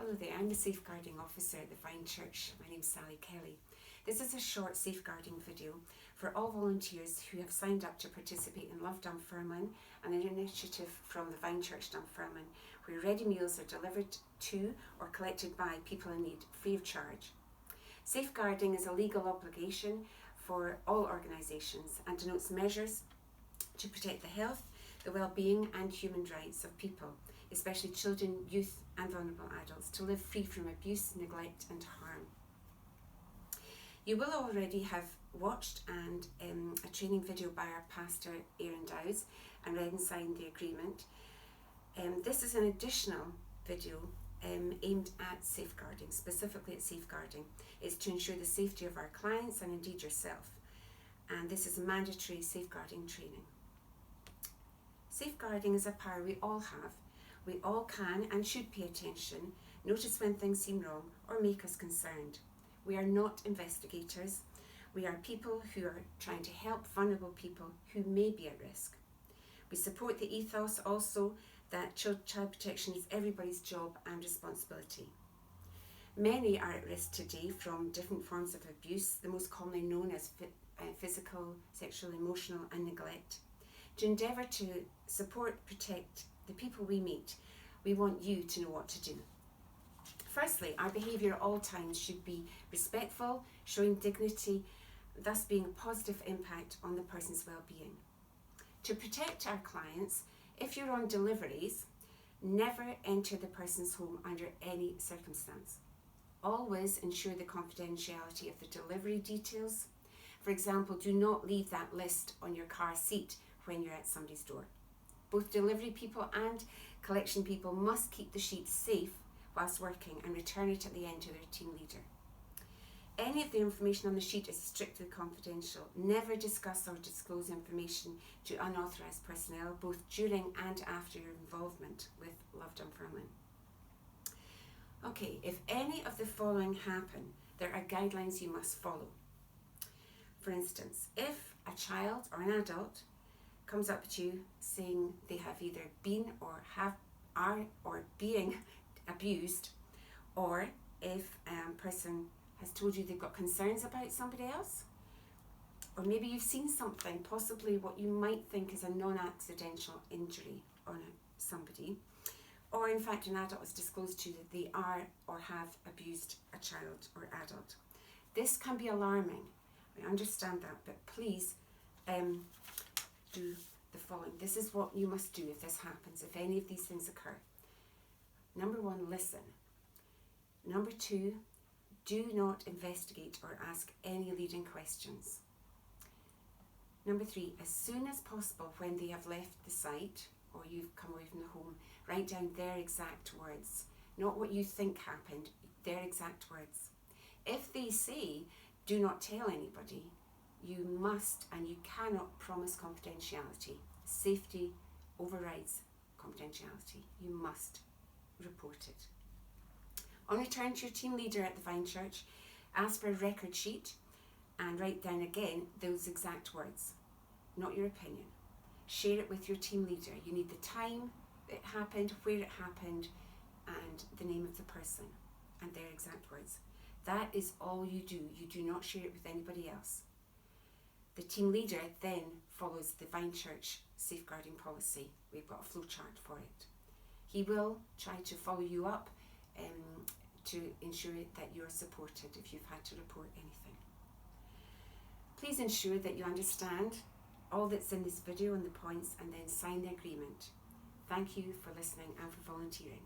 Hello there, I'm the Safegarding Officer at the Vine Church. My name's Sally Kelly. This is a short safeguarding video for all volunteers who have signed up to participate in Love Dunfermline, an initiative from the Vine Church Dunfermline where ready meals are delivered to or collected by people in need free of charge. Safeguarding is a legal obligation for all organisations and denotes measures to protect the health, the well-being and human rights of people, especially children, youth and vulnerable adults, to live free from abuse, neglect and harm. You will already have watched a training video by our pastor Aaron Dowes and read and signed the agreement. This is an additional video aimed at safeguarding, specifically at safeguarding. It's to ensure the safety of our clients and indeed yourself. And this is a mandatory safeguarding training. Safeguarding is a power we all have. We all can and should pay attention, notice when things seem wrong or make us concerned. We are not investigators. We are people who are trying to help vulnerable people who may be at risk. We support the ethos also that child protection is everybody's job and responsibility. Many are at risk today from different forms of abuse, the most commonly known as physical, sexual, emotional and neglect. To endeavour to support, protect the people we meet, we want you to know what to do. Firstly, our behaviour at all times should be respectful, showing dignity, thus being a positive impact on the person's well-being. To protect our clients, if you're on deliveries, never enter the person's home under any circumstance. Always ensure the confidentiality of the delivery details. For example, do not leave that list on your car seat when you're at somebody's door. Both delivery people and collection people must keep the sheet safe whilst working and return it at the end to their team leader. Any of the information on the sheet is strictly confidential. Never discuss or disclose information to unauthorised personnel, both during and after your involvement with Love Dunfermline. Okay, if any of the following happen, there are guidelines you must follow. For instance, if a child or an adult comes up to you saying they have either been or are being abused, or if a person has told you they've got concerns about somebody else, or maybe you've seen something, possibly what you might think is a non-accidental injury on somebody, or in fact an adult has disclosed to you that they are or have abused a child or adult. This can be alarming, I understand that, but please do the following. This is what you must do if this happens, if any of these things occur. Number one, listen. Number two, do not investigate or ask any leading questions. Number three, as soon as possible when they have left the site or you've come away from the home, write down their exact words, not what you think happened, their exact words. If they say, do not tell anybody, you must and you cannot promise confidentiality. Safety overrides confidentiality. You must report it. On return to your team leader at the Vine Church, ask for a record sheet and write down again those exact words, not your opinion. Share it with your team leader. You need the time it happened, where it happened, and the name of the person and their exact words. That is all you do. You do not share it with anybody else. The team leader then follows the Vine Church safeguarding policy. We've got a flowchart for it. He will try to follow you up to ensure that you're supported if you've had to report anything. Please ensure that you understand all that's in this video and the points, and then sign the agreement. Thank you for listening and for volunteering.